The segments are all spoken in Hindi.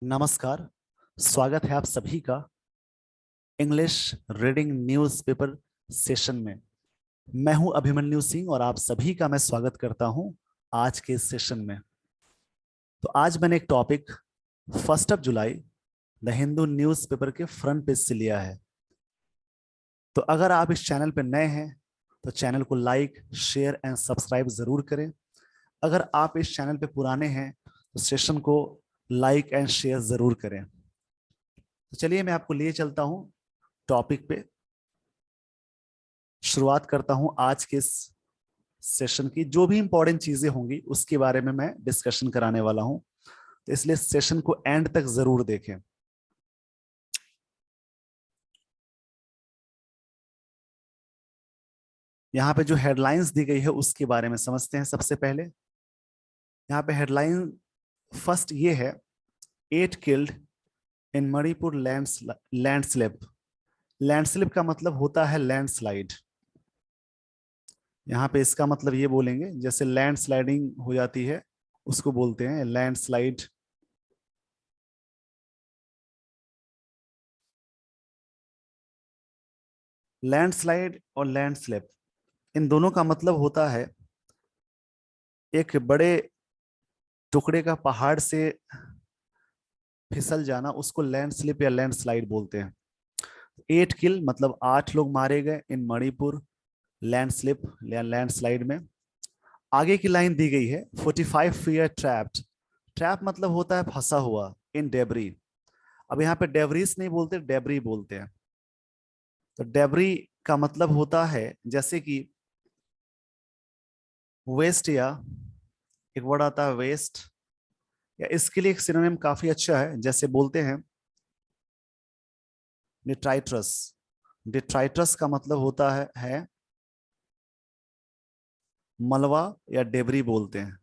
नमस्कार। स्वागत है आप सभी का इंग्लिश रीडिंग न्यूज़पेपर सेशन में। मैं हूं अभिमन्यु सिंह और आप सभी का मैं स्वागत करता हूं आज के इस सेशन में। तो आज मैंने एक topic 1 July the Hindu newspaper के फ्रंट पेज से लिया है। तो अगर आप इस चैनल पर नए हैं तो चैनल को लाइक शेयर एंड सब्सक्राइब जरूर करें। अगर आप इस चैनल पे पुराने हैं तो सेशन को लाइक एंड शेयर जरूर करें। तो चलिए मैं आपको लिए चलता हूं टॉपिक पे। शुरुआत करता हूं आज के इस सेशन की। जो भी इंपॉर्टेंट चीजें होंगी उसके बारे में मैं डिस्कशन कराने वाला हूं, तो इसलिए सेशन को एंड तक जरूर देखें। यहाँ पे जो हेडलाइंस दी गई है उसके बारे में समझते हैं। सबसे पहले यहाँ पे हेडलाइन फर्स्ट ये है, 8 किल्ड इन मणिपुर लैंडस्लिप। लैंडस्लिप का मतलब होता है लैंडस्लाइड। यहाँ पे इसका मतलब ये बोलेंगे जैसे लैंडस्लाइडिंग हो जाती है उसको बोलते हैं लैंडस्लाइड। लैंडस्लाइड और लैंडस्लिप इन दोनों का मतलब होता है एक बड़े टुकड़े का पहाड़ से फिसल जाना, उसको लैंडस्लिप या लैंडस्लाइड बोलते हैं। 8 किल मतलब 8 लोग मारे गए इन मणिपुर लैंडस्लिप या लैंडस्लाइड में। आगे की लाइन दी गई है 45 फीयर ट्रैप्ड। ट्रैप मतलब होता है फंसा हुआ इन डेबरी। अब यहाँ पे डेबरीज नहीं बोलते, डेबरी बोलते हैं। तो डेबरी का मतलब होता है जैसे कि वेस्ट, या एक वर्ड आता है वेस्ट, या इसके लिए एक सिनोनिम काफी अच्छा है, जैसे बोलते हैं डिट्राइट्रस। डिट्राइट्रस का मतलब होता है मलबा या डेबरी बोलते हैं।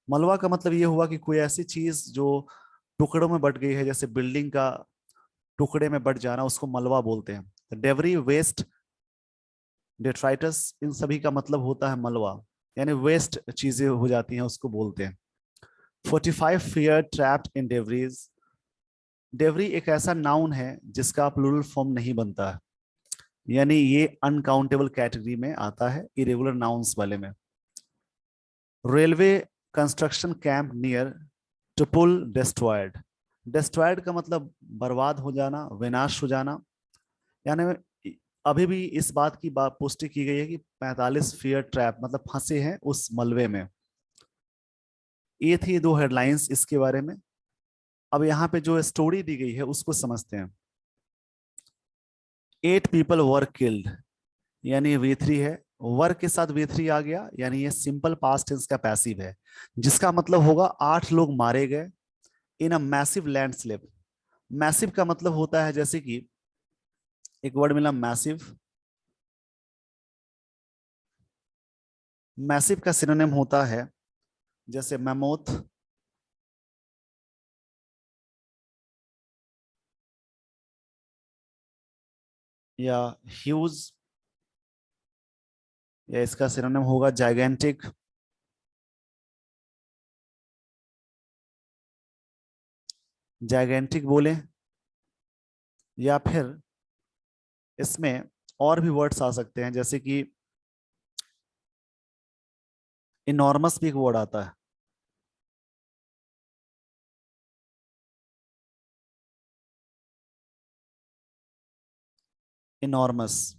मलबा का मतलब ये हुआ कि कोई ऐसी चीज जो टुकड़ों में बट गई है, जैसे बिल्डिंग का टुकड़े में बट जाना, उसको मलबा बोलते हैं। तो डेबरी, वेस्ट, डिट्राइटस इन सभी का मतलब होता है मलबा, यानी वेस्ट चीजें हो जाती हैं उसको बोलते हैं। 45 फियर ट्रैप्ड इन डेवरीज। डेवरी एक ऐसा नाउन है जिसका प्लूरल फॉर्म नहीं बनता है, यानी ये अनकाउंटेबल कैटेगरी में आता है, इरेगुलर नाउन्स वाले में। Railway construction camp near Tupul destroyed. Destroyed का मतलब बर्बाद हो जाना, विनाश हो जाना। यानी अभी भी इस बात की बात पुष्टि की गई है कि 45 फियर ट्रैप मतलब फंसे हैं उस मलबे में। ये थी दो हेडलाइंस इसके बारे में। अब यहाँ पे जो स्टोरी दी गई है उसको समझते हैं। 8 पीपल वर किल्ड, यानी V3 है। वर के साथ V3 आ गया, यानी ये सिंपल पास्ट टेंस का पैसिव है, जिसका मतलब होगा 8 लोग मारे गए इन अ मैसिव लैंडस्लिप। मैसिव का मतलब होता है जैसे कि एक वर्ड मिला मैसिव। मैसिव का सिनोनिम होता है जैसे मैमोथ, या ह्यूज, या इसका सिनोनिम होगा जाइगेंटिक। जाइगेंटिक बोले, या फिर इसमें और भी वर्ड्स आ सकते हैं, जैसे कि इनॉर्मस भी एक वर्ड आता है। इनॉर्मस,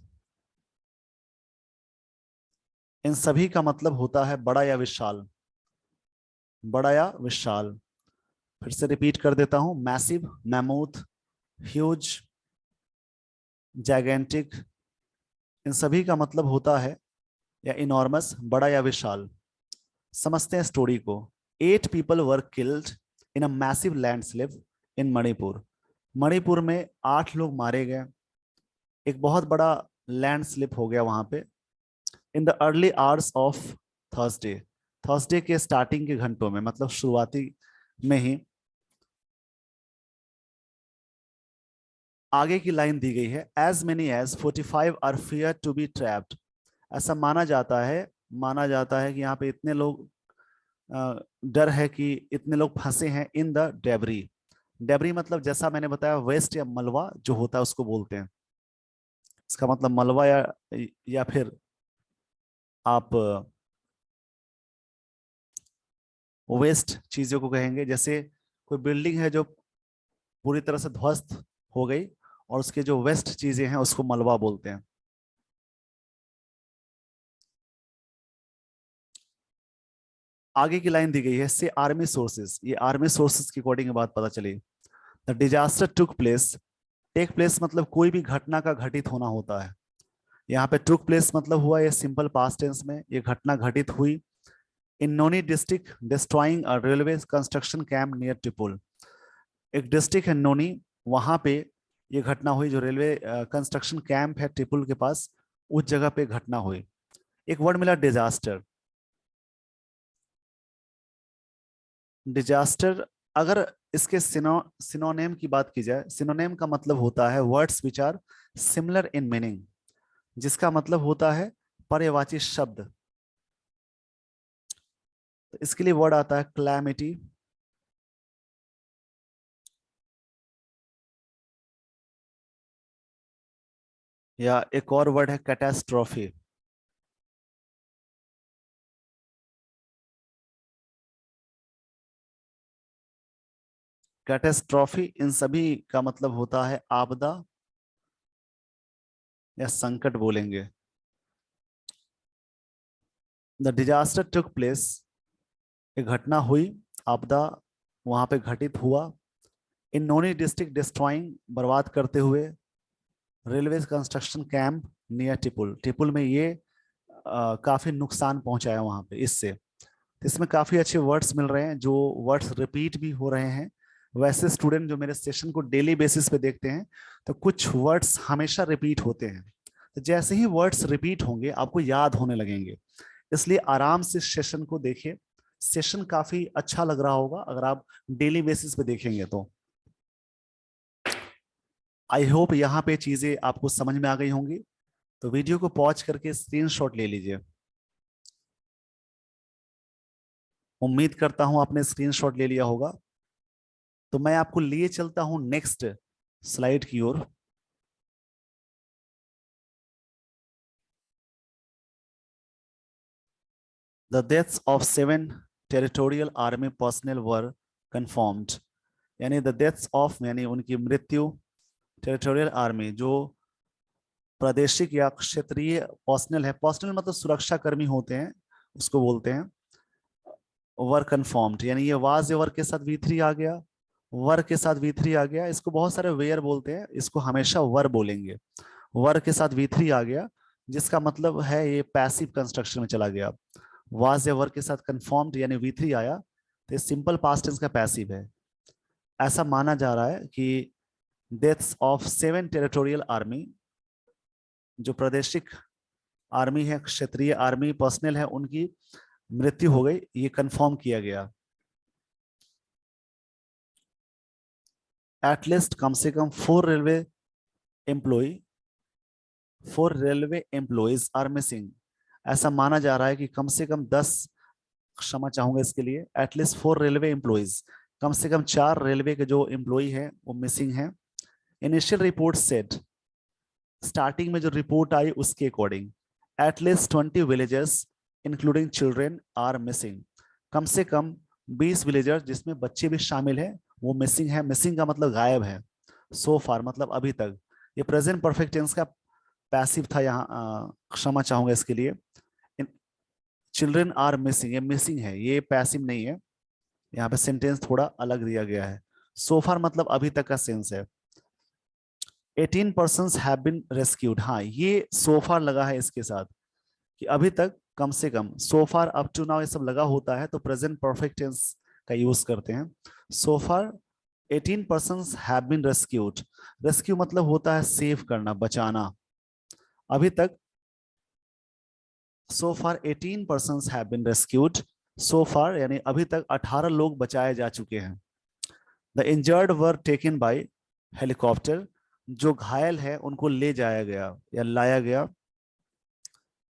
इन सभी का मतलब होता है बड़ा या विशाल। बड़ा या विशाल। फिर से रिपीट कर देता हूं, मैसिव, मैमूथ, ह्यूज, जाइगेंटिक, इन सभी का मतलब होता है या इनॉर्मस, बड़ा या विशाल। समझते हैं स्टोरी को। 8 people were killed in a massive landslip in Manipur. Manipur में 8 लोग मारे गए, एक बहुत बड़ा लैंडस्लिप हो गया वहां पे। In the early hours of Thursday. Thursday के स्टार्टिंग के घंटों में, मतलब शुरुआती में ही। आगे की लाइन दी गई है, as many as 45 are fear to be trapped. ऐसा माना जाता है कि यहाँ पे इतने लोग डर है कि इतने लोग फंसे हैं इन द डेबरी, डेबरी मतलब जैसा मैंने बताया वेस्ट या मलबा जो होता है उसको बोलते हैं। इसका मतलब मलबा या फिर आप वेस्ट चीजों को कहेंगे। जैसे कोई बिल्डिंग है जो पूरी तरह से ध्वस्त हो गई और उसके जो वेस्ट चीजें हैं उसको मलबा बोलते हैं। आगे की लाइन दी गई है से आर्मी सोर्सेज, ये आर्मी सोर्सेज की अकॉर्डिंग बात पता चली। The disaster took place, take place मतलब कोई भी घटना का घटित होना होता है। यहाँ पे टुक प्लेस मतलब हुआ ये सिंपल पास्ट टेंस में, ये घटना घटित हुई। इन नोनी डिस्ट्रिक्ट डिस्ट्रॉइंग अ रेलवे कंस्ट्रक्शन कैंप नियर टिपुल, एक डिस्ट्रिक्ट है नोनी, वहां पे ये घटना हुई जो रेलवे कंस्ट्रक्शन कैंप है टिपुल के पास, उस जगह पे घटना हुई। एक वर्ड मिला डिजास्टर। डिजास्टर अगर इसके सिनोनेम की बात की जाए, सिनोनेम का मतलब होता है words which are similar in meaning, जिसका मतलब होता है पर्यायवाची शब्द। तो इसके लिए वर्ड आता है क्लैमिटी, या एक और वर्ड है कैटास्ट्रॉफी। कैटास्ट्रॉफी इन सभी का मतलब होता है आपदा या संकट बोलेंगे। द डिजास्टर टुक प्लेस, एक घटना हुई, आपदा वहां पे घटित हुआ। इन नोनी डिस्ट्रिक्ट डिस्ट्रॉइंग, बर्बाद करते हुए, रेलवे कंस्ट्रक्शन कैंप नियर टिपुल, टिपुल में ये काफी नुकसान पहुंचाया वहां पे इससे। तो इसमें काफी अच्छे वर्ड्स मिल रहे हैं, जो वर्ड्स रिपीट भी हो रहे हैं। वैसे स्टूडेंट जो मेरे सेशन को डेली बेसिस पे देखते हैं तो कुछ वर्ड्स हमेशा रिपीट होते हैं। तो जैसे ही वर्ड्स रिपीट होंगे आपको याद होने लगेंगे, इसलिए आराम से सेशन को देखिए। सेशन काफी अच्छा लग रहा होगा अगर आप डेली बेसिस पे देखेंगे तो। आई होप यहाँ पे चीजें आपको समझ में आ गई होंगी। तो वीडियो को पॉज करके स्क्रीनशॉट ले लीजिए। उम्मीद करता हूं आपने स्क्रीनशॉट ले लिया होगा। तो मैं आपको लिए चलता हूं नेक्स्ट स्लाइड की ओर। The deaths of 7 territorial army personnel were confirmed, यानी द डेथ्स ऑफ यानी उनकी मृत्यु, टेरिटोरियल आर्मी जो प्रादेशिक या क्षेत्रीय पर्सनल है, पर्सनल मतलब सुरक्षा कर्मी होते हैं उसको बोलते हैं। वर कंफर्म्ड यानी ये वाज या वर के साथ वी थ्री आ गया, वर के साथ वी थ्री आ गया, इसको बहुत सारे वेयर बोलते हैं, इसको हमेशा वर बोलेंगे। वर के साथ वी थ्री आ गया जिसका मतलब है ये पैसिव कंस्ट्रक्शन में चला गया। वाज या वर के साथ कंफर्म्ड यानी वी थ्री आया तो ये सिंपल पास्ट टेंस का पैसिव है। ऐसा माना जा रहा है कि डेथ्स ऑफ 7 टेरिटोरियल आर्मी, जो प्रादेशिक आर्मी है, क्षेत्रीय आर्मी पर्सनल है, उनकी मृत्यु हो गई, ये कंफर्म किया गया। एटलीस्ट कम से कम 4 रेलवे एम्प्लॉयज आर मिसिंग, ऐसा माना जा रहा है कि कम से कम 10, क्षमा चाहूंगा इसके लिए, एटलीस्ट 4 रेलवे एम्प्लॉयज, कम से कम 4 रेलवे के जो एम्प्लॉय हैं वो मिसिंग हैं। इनिशियल रिपोर्ट सेट, स्टार्टिंग में जो रिपोर्ट आई उसके according at least 20 villagers including children are missing, कम से कम 20 विलेजर्स जिसमें बच्चे भी शामिल हैं वो मिसिंग है। मिसिंग का मतलब गायब है। सो फार मतलब अभी तक। ये प्रेजेंट परफेक्ट टेंस का पैसिव था यहाँ, क्षमा चाहूंगा इसके लिए। चिल्ड्रेन आर मिसिंग, ये मिसिंग है, ये पैसिव नहीं है। यहाँ पे सेंटेंस थोड़ा अलग दिया गया है। सो फार मतलब अभी तक का सेंस है। 18 पर्सन हैव बीन रेस्क्यूड, हाँ ये सो फार लगा है इसके साथ कि अभी तक कम से कम, so far up to now ये सब लगा होता है तो प्रेजेंट परफेक्ट टेंस का यूज करते हैं। So far 18 person have been rescued, rescue मतलब होता है सेव करना, बचाना। अभी तक so far 18 persons have been rescued, so far यानी अभी तक 18 लोग बचाए जा चुके हैं। the injured were taken by helicopter, जो घायल है उनको ले जाया गया या लाया गया,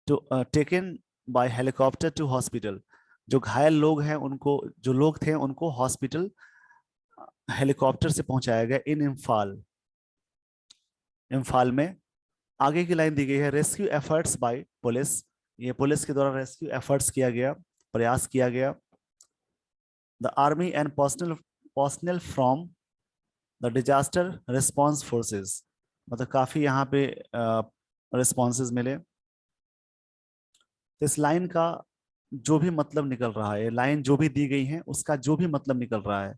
to taken by helicopter to hospital, जो घायल लोग हैं उनको, जो लोग थे उनको हॉस्पिटल हेलीकॉप्टर से पहुंचाया गया इन इम्फाल, इम्फाल में। आगे की लाइन दी गई है, रेस्क्यू एफर्ट्स बाय पुलिस, ये पुलिस के द्वारा रेस्क्यू एफर्ट्स किया गया, प्रयास किया गया। The army and personal from the disaster response forces, मतलब काफी यहाँ पे रिस्पॉन्सेज मिले। तो इस लाइन का जो भी मतलब निकल रहा है, लाइन जो भी दी गई है उसका जो भी मतलब निकल रहा है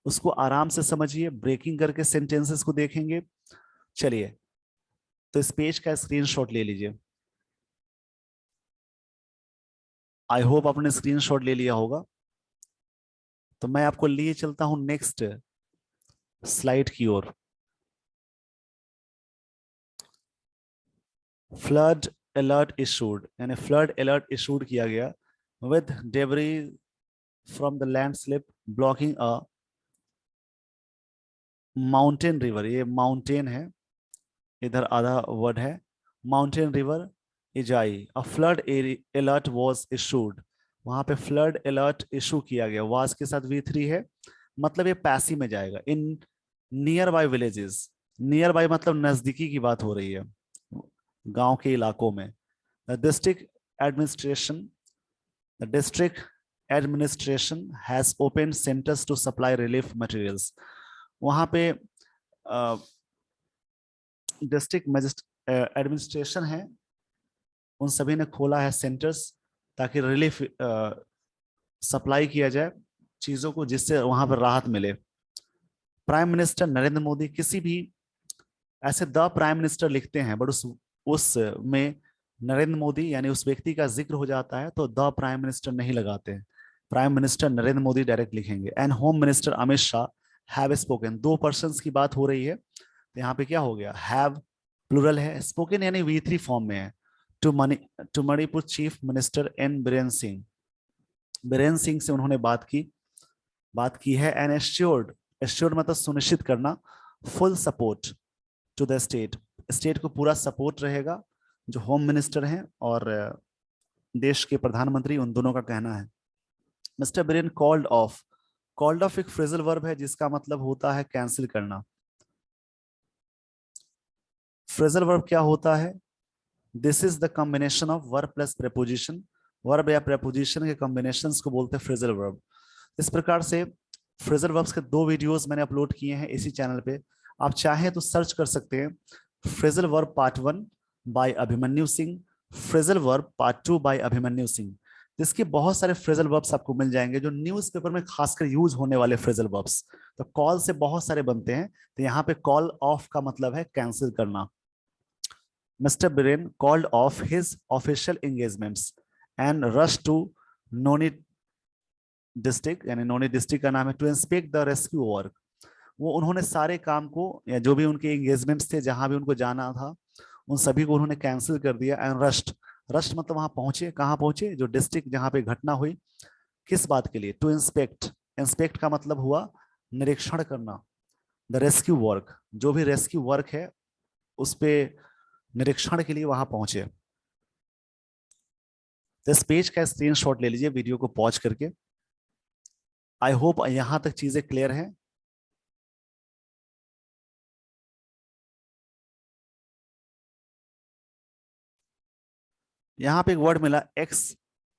उसको आराम से समझिए, ब्रेकिंग करके सेंटेंसेस को देखेंगे। चलिए, तो इस पेज का स्क्रीनशॉट ले लीजिए। आई होप आपने स्क्रीनशॉट ले लिया होगा। तो मैं आपको लिए चलता हूं नेक्स्ट स्लाइड की ओर। फ्लड अलर्ट इशूड, यानी फ्लड अलर्ट इशूड किया गया with debris from the landslip blocking a mountain river, ये माउंटेन है, इधर आधा वर्ड है, mountain river Ijai. A flood alert was issued, वहां पे फ्लड अलर्ट इशू किया गया, वाज के साथ V3 है, मतलब ये पैसिव में जाएगा। In near by villages, near by मतलब नजदीकी की बात हो रही है, गांव के इलाकों में। The district administration, the district administration has open centres to supply relief materials, वहां पे डिस्ट्रिक्ट एडमिनिस्ट्रेशन है, उन सभी ने खोला है सेंटर्स ताकि रिलीफ सप्लाई किया जाए चीजों को, जिससे वहां पर राहत मिले। प्राइम मिनिस्टर नरेंद्र मोदी, किसी भी ऐसे द प्राइम मिनिस्टर लिखते हैं बट उस में नरेंद्र मोदी यानी उस व्यक्ति का जिक्र हो जाता है तो द प्राइम मिनिस्टर नहीं लगाते हैं, prime minister Narendra Modi direct लिखेंगे। And home minister Amit Shah have spoken, दो पर्संस की बात हो रही है तो यहाँ पे क्या हो गया, हैव प्लूरल है, स्पोकन यानी V3 फॉर्म में है। To Mani to Manipur chief minister N Biren Singh, Biren Singh से उन्होंने बात की है। एंड एश्योर्ड, एश्योर्ड मतलब सुनिश्चित करना, full support to the state, state को पूरा सपोर्ट रहेगा, जो होम मिनिस्टर हैं और देश के प्रधानमंत्री, उन दोनों का कहना है। Mister Biren called off, called off एक फ्रेजल वर्ब है जिसका मतलब होता है कैंसिल करना। फ्रेजल वर्ब क्या होता है, this is the combination of verb plus preposition, verb या प्रेपोजिशन के कॉम्बिनेशंस को बोलते हैं फ्रेजल वर्ब। इस प्रकार से फ्रेजल वर्ब्स के दो वीडियोस मैंने अपलोड किए हैं इसी चैनल पे, आप चाहें तो सर्च कर सकते हैं, phrasal verb part 1 by Abhimanyu Singh, phrasal verb part 2 by Abhimanyu Singh. इसके बहुत सारे फ्रेजल वर्ब्स आपको मिल जाएंगे जो न्यूज़पेपर में खासकर यूज होने वाले फ्रेजल वर्ब्स। तो कॉल से बहुत सारे बनते हैं, तो यहाँ पे कॉल ऑफ का मतलब है कैंसिल करना। Mr. Biren called off his official engagements and rushed to Noni district, यानी नोनी डिस्ट्रिक्ट का नाम है, to inspect the rescue work. वो उन्होंने सारे काम को या जो भी उनके एंगेजमेंट्स थे, जहां भी उनको जाना था, उन सभी को उन्होंने कैंसिल कर दिया। एंड रस्ट, रस्ट मतलब वहां पहुंचे, कहाँ पहुंचे, जो डिस्ट्रिक्ट जहां पे घटना हुई, किस बात के लिए, टू इंस्पेक्ट, इंस्पेक्ट का मतलब हुआ निरीक्षण करना, द रेस्क्यू वर्क, जो भी रेस्क्यू वर्क है उस पे निरीक्षण के लिए वहां पहुंचे। तो इस पेज का स्क्रीनशॉट ले लीजिए वीडियो को पॉज करके। आई होप यहां तक चीजें क्लियर हैं। यहां पे एक वर्ड मिला, एक्स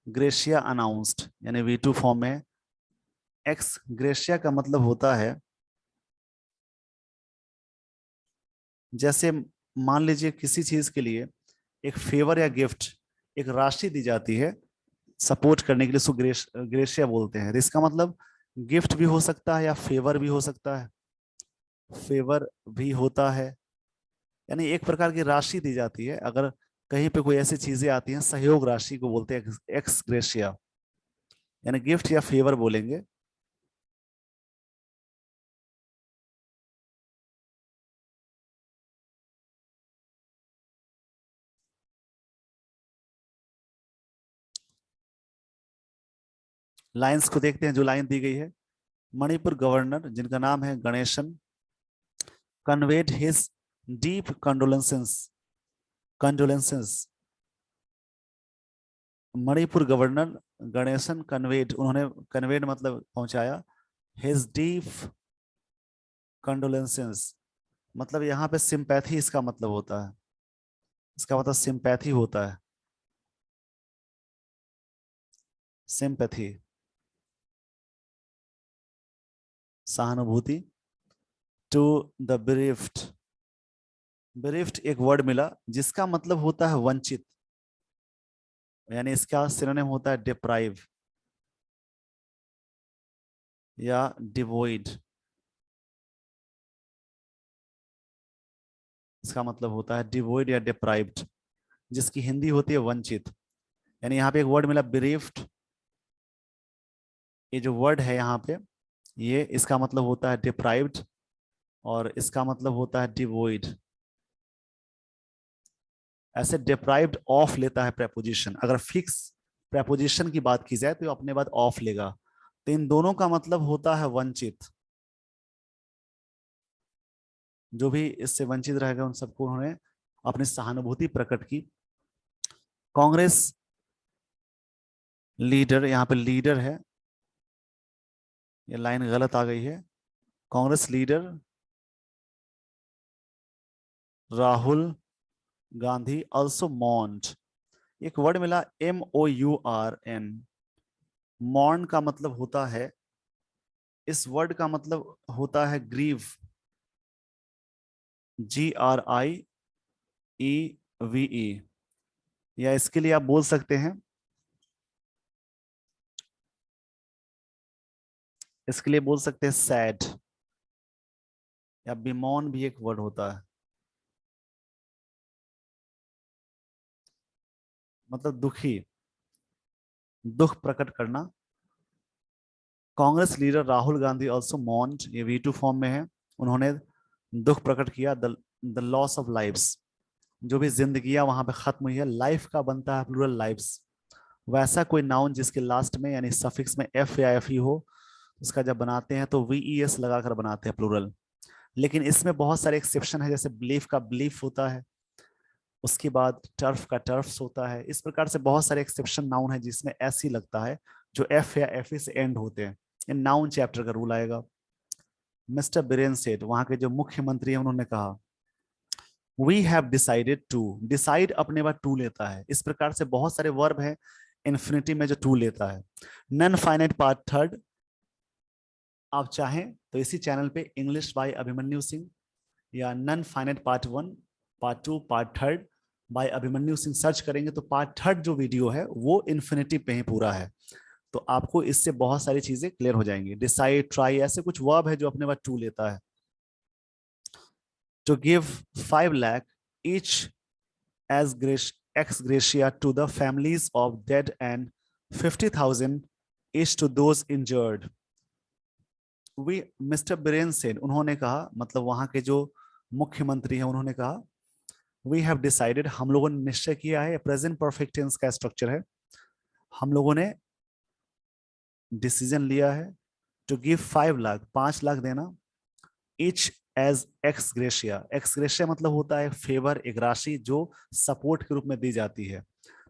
ग्रेशिया अनाउंस्ड, यानी V2 फॉर्म में। एक्स ग्रेशिया का मतलब होता है, जैसे मान लीजिए किसी चीज के लिए एक फेवर या गिफ्ट, एक राशि दी जाती है सपोर्ट करने के लिए, उसको ग्रेशिया बोलते हैं। तो इसका मतलब गिफ्ट भी हो सकता है या फेवर भी हो सकता है, फेवर भी होता है, यानी एक प्रकार की राशि दी जाती है। अगर कहीं पे कोई ऐसी चीजें आती हैं, सहयोग राशि को बोलते हैं एक्स ग्रेशिया, यानी गिफ्ट या फेवर बोलेंगे। लाइंस को देखते हैं, जो लाइन दी गई है, मणिपुर गवर्नर जिनका नाम है Ganesan, conveyed his deep condolences, condolences, Manipur governor Ganesan conveyed, उन्होंने, कन्वेड मतलब पहुंचाया, हिज डीप कंडोलेंसेस मतलब यहाँ पे सिंपैथी इसका मतलब होता है, इसका मतलब सिंपैथी होता है, सिंपैथी सहानुभूति। टू द बेरेफ्ड, बेरेफ्ड एक वर्ड मिला जिसका मतलब होता है वंचित, यानी इसका सिनोनिम होता है डिप्राइव या डिवोइड। इसका मतलब होता है डिवोइड या डिप्राइव्ड, जिसकी हिंदी होती है वंचित। यानी यहाँ पे एक वर्ड मिला बेरेफ्ड, ये जो वर्ड है यहाँ पे, ये इसका मतलब होता है डिप्राइव्ड और इसका मतलब होता है डिवोइड। ऐसे डिप्राइव्ड ऑफ लेता है प्रेपोजिशन, अगर फिक्स प्रेपोजिशन की बात की जाए तो अपने बाद ऑफ लेगा, तो इन दोनों का मतलब होता है वंचित। जो भी इससे वंचित रहेगा उन सबको उन्होंने अपनी सहानुभूति प्रकट की। कांग्रेस लीडर, यहाँ पे लीडर है, ये लाइन गलत आ गई है। कांग्रेस लीडर राहुल गांधी ऑल्सो मॉन्ट, एक वर्ड मिला MOURN। मॉर्न का मतलब होता है, इस वर्ड का मतलब होता है ग्रीव, GRIEVE, या इसके लिए आप बोल सकते हैं, इसके लिए बोल सकते हैं सैड, या बिमौन भी एक वर्ड होता है, मतलब दुखी, दुख प्रकट करना। कांग्रेस लीडर राहुल गांधी ऑल्सो मॉन्ट, ये V2 फॉर्म में है, उन्होंने दुख प्रकट किया द लॉस ऑफ लाइव्स, जो भी जिंदगियां वहां पे खत्म हुई है। लाइफ का बनता है प्लूरल लाइव्स, वैसा कोई नाउन जिसके लास्ट में यानी सफिक्स में F या FE हो, उसका जब बनाते हैं तो VES लगाकर बनाते हैं प्लूरल। लेकिन इसमें बहुत सारे एक्सेप्शन है, जैसे बिलीफ का बिलीफ होता है, उसके बाद टर्फ का टर्फ्स होता है। इस प्रकार से बहुत सारे एक्सेप्शन नाउन है जिसमें एस ही लगता है, जो F या FE से एंड होते हैं। इन नाउन चैप्टर का रूल आएगा। मिस्टर बिरेन सेठ, वहां के जो मुख्यमंत्री हैं, उन्होंने कहा we have decided to, decide अपने बाद टू लेता है। इस प्रकार से बहुत सारे वर्ब हैं इन्फिनिटी में जो टू लेता है। नन फाइनाइट पार्ट थर्ड, आप चाहें तो इसी चैनल पे इंग्लिश बाय अभिमन्यु सिंह या non finite part one, part two, part third by Abhimanyu Singh search करेंगे तो पार्ट थर्ड जो वीडियो है वो इन्फिनिटी पे ही पूरा है। तो आपको इससे बहुत सारी चीजें क्लियर हो जाएंगी। डिसाइड, ट्राई, ऐसे कुछ वर्ब है जो अपने बाद टू लेता है। To give 5 lakh each as ex gratia to the families of dead and 50,000 each to those injured. We mister Biren Sen, उन्होंने कहा, मतलब वहां के जो मुख्यमंत्री हैं उन्होंने कहा वी हैव डिसाइडेड, हम लोगों ने निश्चय किया है, प्रेजेंट परफेक्ट टेंस का स्ट्रक्चर है, हम लोगों ने डिसीजन लिया है टू गिव 5 लाख, 5 लाख देना, each as ex gratia, ex gratia मतलब होता है फेवर, एक राशि जो सपोर्ट के रूप में दी जाती है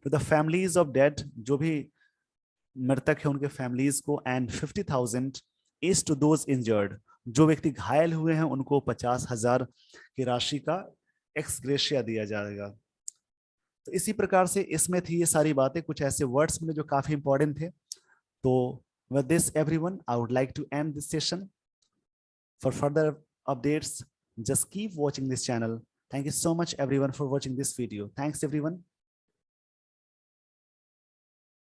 to the families of dead, जो भी मृतक है उनके फैमिलीज को, and 50,000 is to those injured, जो व्यक्ति घायल हुए हैं उनको 50,000 की राशि का एक्स ग्रेशिया दिया जाएगा। तो इसी प्रकार से इसमें थी ये सारी बातें, कुछ ऐसे वर्ड्स मिले जो काफी इंपॉर्टेंट थे। तो with this everyone, I would like to end this session. For further updates, just keep watching this channel. Thank you so much everyone for watching this video. Thanks everyone.